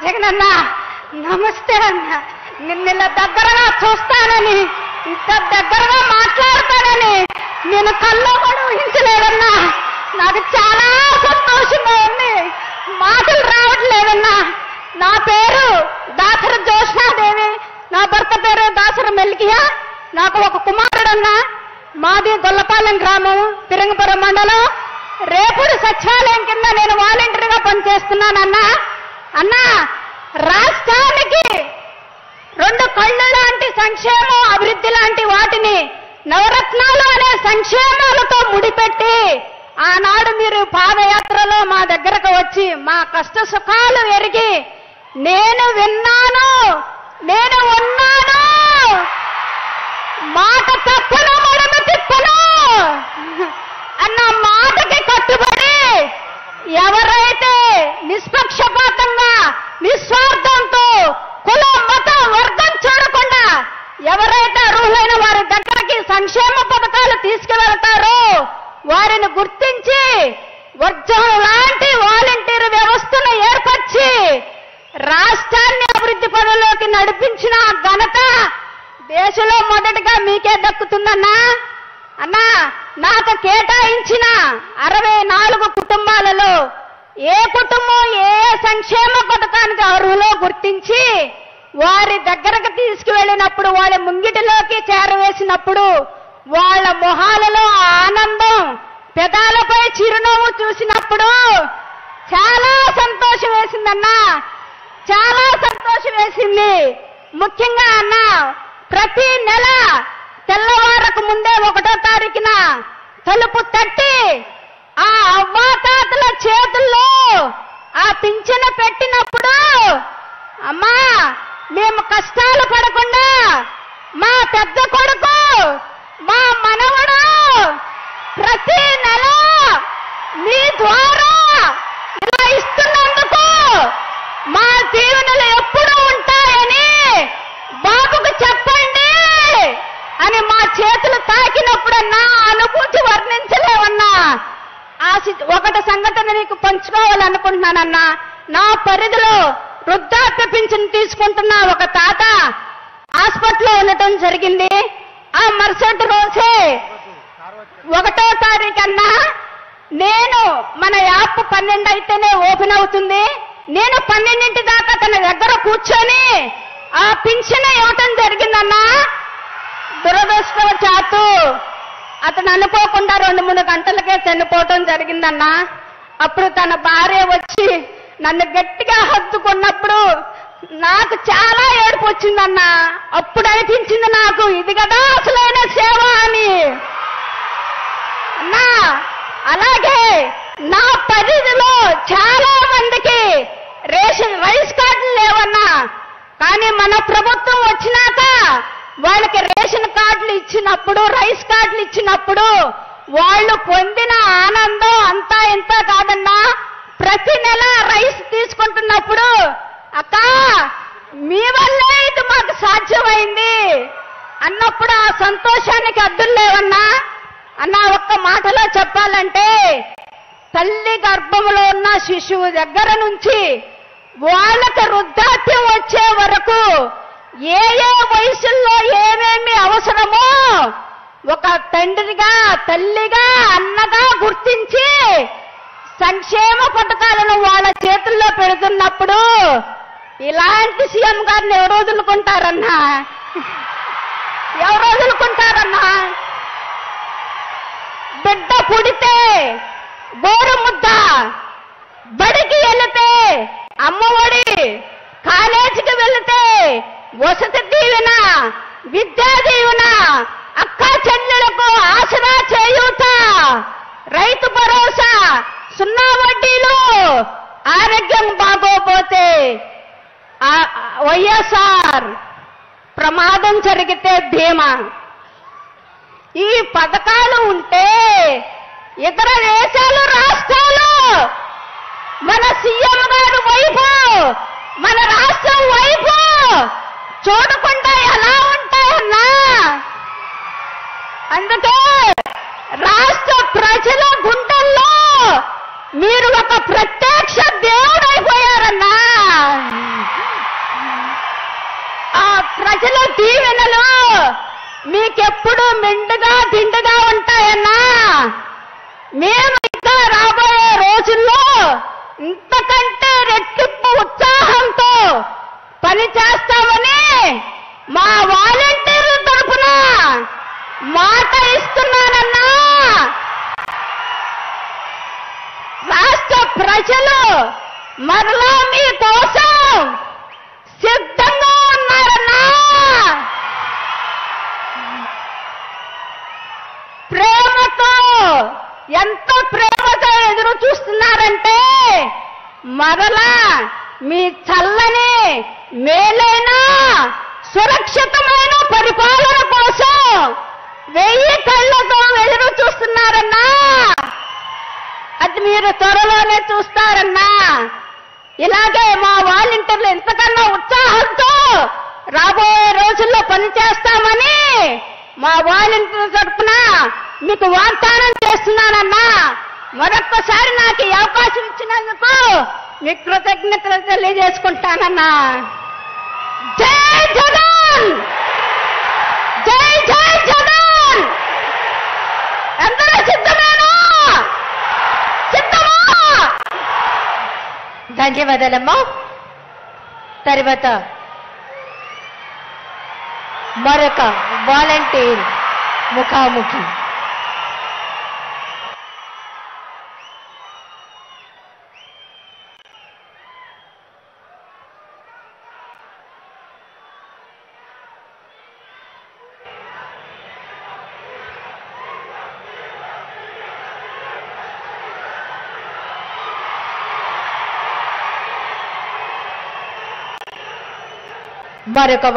జగనన్న నమస్తే అన్న. నిన్న దగ్గరగా చూస్తానని, ఇంత దగ్గరగా మాట్లాడతానని నేను కల్లో కూడా ఊహించలేదన్నా. నాకు చాలా సంతోషంగా ఉంది, మాటలు రావట్లేదన్నా. నా పేరు దాసర జోష్నాదేవి, నా భర్త పేరు దాసర మెల్కియా. నాకు ఒక కుమారుడన్నా. మాది గొల్లపాలెం గ్రామం, పిరంగపురం మండలం. రేపుడు సచివాలయం కింద నేను వాలంటీర్గా పనిచేస్తున్నానన్నా. అన్నా, రాష్ట్రానికి 2 కళ్ళు లాంటి సంక్షేమం, అభివృద్ధి లాంటి వాటిని నవరత్నాలు అనే సంక్షేమాలతో ముడిపెట్టి ఆనాడు మీరు పాదయాత్రలో మా దగ్గరకు వచ్చి మా కష్ట సుఖాలు ఎరిగి నేను విన్నాను, నేను ఉన్నాను, మాట తప్పను మడమ తిప్పను అన్న మాటకి కట్టుబడి ఎవరైతే నిష్పక్షపాతంగా నిస్వార్థంతో కులం మతం వర్గం చూడకుండా ఎవరైతే అర్హులైన వారి దగ్గరికి సంక్షేమ పథకాలు తీసుకువెళ్తారో వారిని గుర్తించి వర్జం లాంటి వాలంటీర్ వ్యవస్థను ఏర్పరిచి రాష్ట్రాన్ని అభివృద్ధి పనుల్లోకి నడిపించిన ఘనత దేశంలో మొదటిగా మీకే దక్కుతుందన్నా. అన్నా, నాకు కేటాయించిన 64 కుటుంబాలలో ఏ కుటుంబం ఏ సంక్షేమ పథకానికి అర్హులో గుర్తించి వారి దగ్గరకు తీసుకువెళ్ళినప్పుడు, వాళ్ళ ముంగిటిలోకి చేరవేసినప్పుడు వాళ్ళ మొహాలలో ఆనందం, పెదాలపై చిరునవ్వు చూసినప్పుడు చాలా సంతోషం వేసిందన్నా, చాలా సంతోషం వేసింది. ముఖ్యంగా అన్నా, ప్రతి నెల తెల్లవారకు ముందే 1వ తారీఖున తలుపు తట్టి ఆ అవ్వాతాతల చేతుల్లో ఆ పింఛను పెట్టినప్పుడు, అమ్మా మేము కష్టాలు పడకుండా మా పెద్ద కొడుకు, మా మనవడు ప్రతి నెల మీ ద్వారా ఇలా ఇస్తున్నందుకు మా దీవెనలు ఎప్పుడూ ఉంటాయని బాబుకు చెప్పండి అని మా చేతులు తాకినప్పుడన్నా అనుభూతి వర్ణించలేవన్నా. ఒకటి సంఘటన నీకు పంచుకోవాలనుకుంటున్నానన్నా. నా పరిధిలో వృద్ధాప్య పింఛను తీసుకుంటున్న ఒక తాత హాస్పిటల్లో ఉండటం జరిగింది. ఆ మరుసటి రోజే 1వ తారీఖన్నా నేను మన యాప్ 12 అయితేనే ఓపెన్ అవుతుంది. నేను 12 దాకా తన దగ్గర కూర్చొని ఆ పింఛను ఇవ్వటం జరిగిందన్నా. దురదృష్టవశాత్తు అతను అనుకోకుండా 2-3 గంటలకే చనిపోవటం జరిగిందన్నా. అప్పుడు తన భార్య వచ్చి నన్ను గట్టిగా హత్తుకున్నప్పుడు నాకు చాలా ఏడుపు వచ్చిందన్నా. అప్పుడు అనిపించింది నాకు, ఇది కదా అసలైన సేవ అని. అన్నా, అలాగే నా పరిధిలో చాలా మందికి రైస్ కార్డులు లేవన్నా. కానీ మన ప్రభుత్వం వచ్చినాక వాళ్ళకి రేషన్ కార్డులు ఇచ్చినప్పుడు, రైస్ కార్డులు ఇచ్చినప్పుడు వాళ్ళు పొందిన ఆనందం అంతా ఇంత కాదన్నా. ప్రతి నెల రైస్ తీసుకుంటున్నప్పుడు, అక్క మీ వల్లే ఇది మాకు సాధ్యమైంది అన్నప్పుడు ఆ సంతోషానికి అద్దులు లేవన్నా. అన్నా, ఒక్క మాటలో చెప్పాలంటే తల్లి గర్భంలో ఉన్న శిశువు దగ్గర నుంచి వాళ్ళకి వృద్ధాప్యం వచ్చే వరకు ఏ ఏ వయసుల్లో ఏమేమి అవసరమో ఒక తండ్రిగా, తల్లిగా, అన్నగా గుర్తించి సంక్షేమ పథకాలను వాళ్ళ చేతుల్లో పెడుతున్నప్పుడు ఇలాంటి సీఎం గారిని ఎవరు వదులుకుంటారన్నా? ఎవరు వదులుకుంటారన్నా? బిడ్డ పుడితే గోరు ముద్ద, బడికి వెళితే అమ్మఒడి, కాలేజీకి వెళితే వసతి దీవెన, విద్యా దీవెన, అక్క చెల్లెలకు ఆసరా చేయూత, రైతు భరోసా, 0 వడ్డీలు, ఆరోగ్యం బాగోపోతే వైఎస్ఆర్, ప్రమాదం జరిగితే బీమా. ఈ పథకాలు ఉంటే ఇతర దేశాలు, రాష్ట్రాలు మన సీఎం గారు వైపు, మన రాష్ట్రం వైపు చూడకుండా ఎలా ఉంటాయన్నా? అందుకే రాష్ట్ర ప్రజల గుండెల్లో మీరు ఒక ప్రత్యక్ష దేవుడైపోయారన్నా. ఆ ప్రజల దీవెనలు మీకెప్పుడు మెండుగా దిండుగా ఉంటాయన్నా. మేము ఇంకా రాబోయే రోజుల్లో ఇంతకంటే రెట్టింపు ఉత్సాహంతో పని చేస్తామని మా వాలంటీర్ల తరఫున మాట ఇస్తున్నానన్నా. రాష్ట్ర ప్రజలు మరలా మీ కోసం సిద్ధంగా ఉన్నారన్నా. ప్రేమతో, ఎంత ప్రేమతో ఎదురు చూస్తున్నారంటే మరలా మీ చల్లని మేలైన సురక్షితమైన పరిపాలన కోసం 1000 కళ్ళతో ఎదురు చూస్తున్నారన్నా. అది మీరు త్వరలోనే చూస్తారన్నా. ఇలాగే మా వాలంటీర్లు ఎంతకన్నా ఉత్సాహంతో రాబోయే రోజుల్లో పనిచేస్తామని మా వాలంటీర్ల తరఫున మీకు వాగ్దానం చేస్తున్నానన్నా. మరొక్కసారి నాకు ఈ అవకాశం ఇచ్చినందుకు మీకు కృతజ్ఞతలు తెలియజేసుకుంటానన్నా. జై జగన్, జై జై జగన్. అందరూ సిద్ధమేనా? సిద్ధమా? ధన్యవాదాలమ్మా. తర్వాత మరొక వాలంటీర్ ముఖాముఖి. మరొక